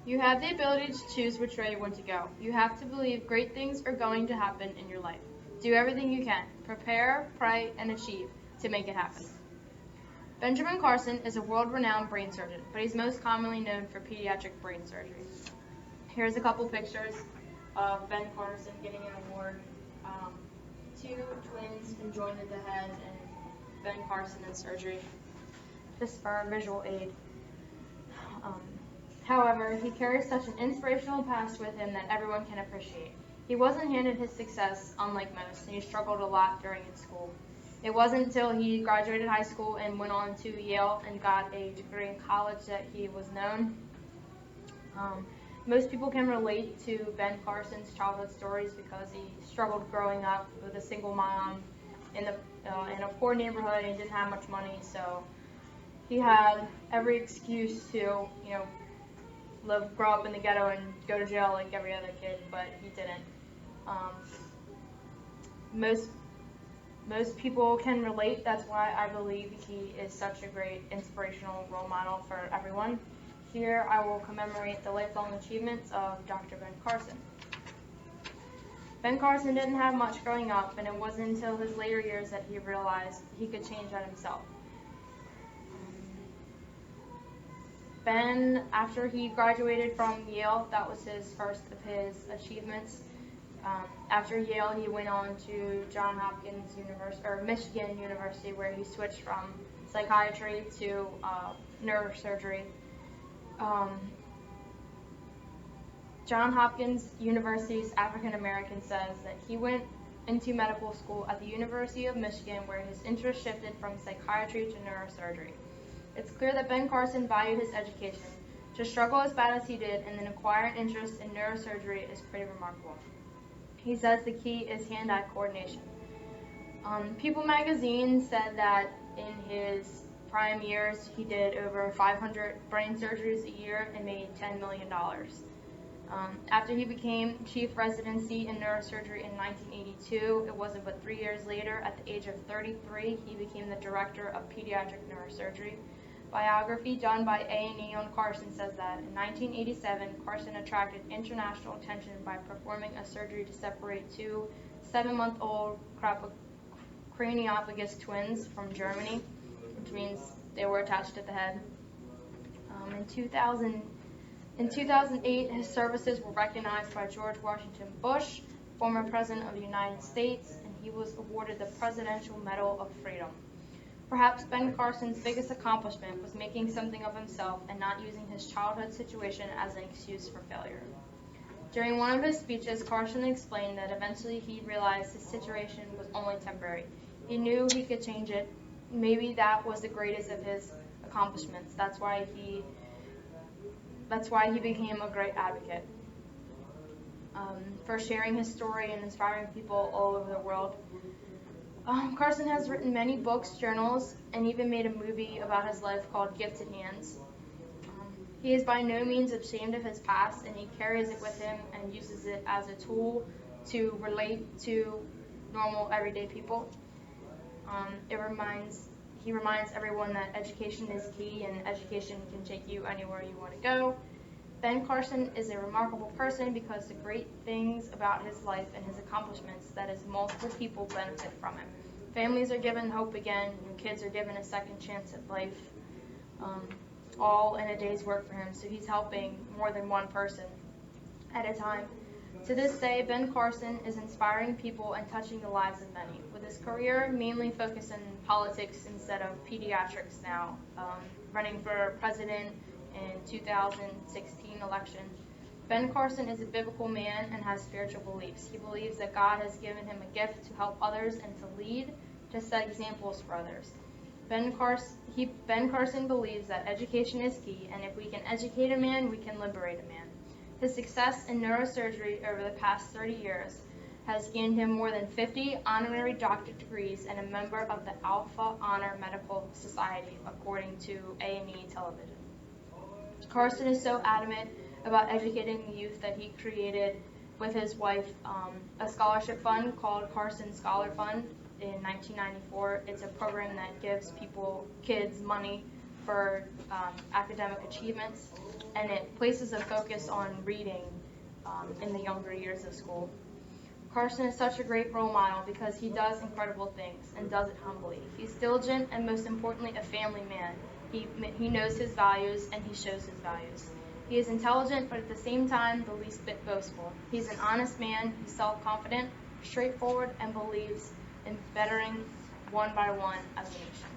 You have the ability to choose which way you want to go. You have to believe great things are going to happen in your life. Do everything you can. Prepare, pray, and achieve to make it happen. Benjamin Carson is a world-renowned brain surgeon, but he's most commonly known for pediatric brain surgery. Here's a couple pictures of Ben Carson getting an award. Two twins conjoined at the head, and Ben Carson in surgery, just for a visual aid. However, he carries such an inspirational past with him that everyone can appreciate. He wasn't handed his success, unlike most, and he struggled a lot during his school. It wasn't until he graduated high school and went on to Yale and got a degree in college that he was known. Most people can relate to Ben Carson's childhood stories because he struggled growing up with a single mom in a poor neighborhood and didn't have much money, so he had every excuse to, grow up in the ghetto and go to jail like every other kid, but he didn't. Most people can relate. That's why I believe he is such a great inspirational role model for everyone. Here I will commemorate the lifelong achievements of Dr. Ben Carson. Ben Carson didn't have much growing up, and it wasn't until his later years that he realized he could change that himself. Ben, after he graduated from Yale, that was his first of his achievements. After Yale, he went on to Johns Hopkins University, or Michigan University, where he switched from psychiatry to neurosurgery. Johns Hopkins University's African American says that he went into medical school at the University of Michigan, where his interest shifted from psychiatry to neurosurgery. It's clear that Ben Carson valued his education. To struggle as bad as he did and then acquire an interest in neurosurgery is pretty remarkable. He says the key is hand-eye coordination. People magazine said that in his prime years, he did over 500 brain surgeries a year and made $10 million. After he became chief residency in neurosurgery in 1982, it wasn't but 3 years later, at the age of 33, he became the director of pediatric neurosurgery. Biography done by A&E on Carson says that in 1987, Carson attracted international attention by performing a surgery to separate two 7-month-old craniopagus twins from Germany, which means they were attached at the head. In 2008, his services were recognized by George Washington Bush, former President of the United States, and he was awarded the Presidential Medal of Freedom. Perhaps Ben Carson's biggest accomplishment was making something of himself and not using his childhood situation as an excuse for failure. During one of his speeches, Carson explained that eventually he realized his situation was only temporary. He knew he could change it. Maybe that was the greatest of his accomplishments. That's why he became a great advocate for sharing his story and inspiring people all over the world. Carson has written many books, journals, and even made a movie about his life called Gifted Hands. He is by no means ashamed of his past, and he carries it with him and uses it as a tool to relate to normal, everyday people. He reminds everyone that education is key and education can take you anywhere you want to go. Ben Carson is a remarkable person because the great things about his life and his accomplishments that is multiple people benefit from it. Families are given hope again, and kids are given a second chance at life, all in a day's work for him. So he's helping more than one person at a time. To this day, Ben Carson is inspiring people and touching the lives of many. With his career mainly focused in politics instead of pediatrics now, running for president in 2016 election. Ben Carson is a biblical man and has spiritual beliefs. He believes that God has given him a gift to help others and to lead, to set examples for others. Ben Carson believes that education is key, and if we can educate a man, we can liberate a man. His success in neurosurgery over the past 30 years has gained him more than 50 honorary doctorate degrees and a member of the Alpha Honor Medical Society, according to A&E Television. Carson is so adamant about educating the youth that he created with his wife a scholarship fund called Carson Scholar Fund in 1994. It's a program that gives kids money for academic achievements, and it places a focus on reading in the younger years of school. Carson is such a great role model because he does incredible things and does it humbly. He's diligent and, most importantly, a family man. He knows his values and he shows his values. He is intelligent, but at the same time, the least bit boastful. He's an honest man, he's self-confident, straightforward, and believes in bettering one by one as a nation.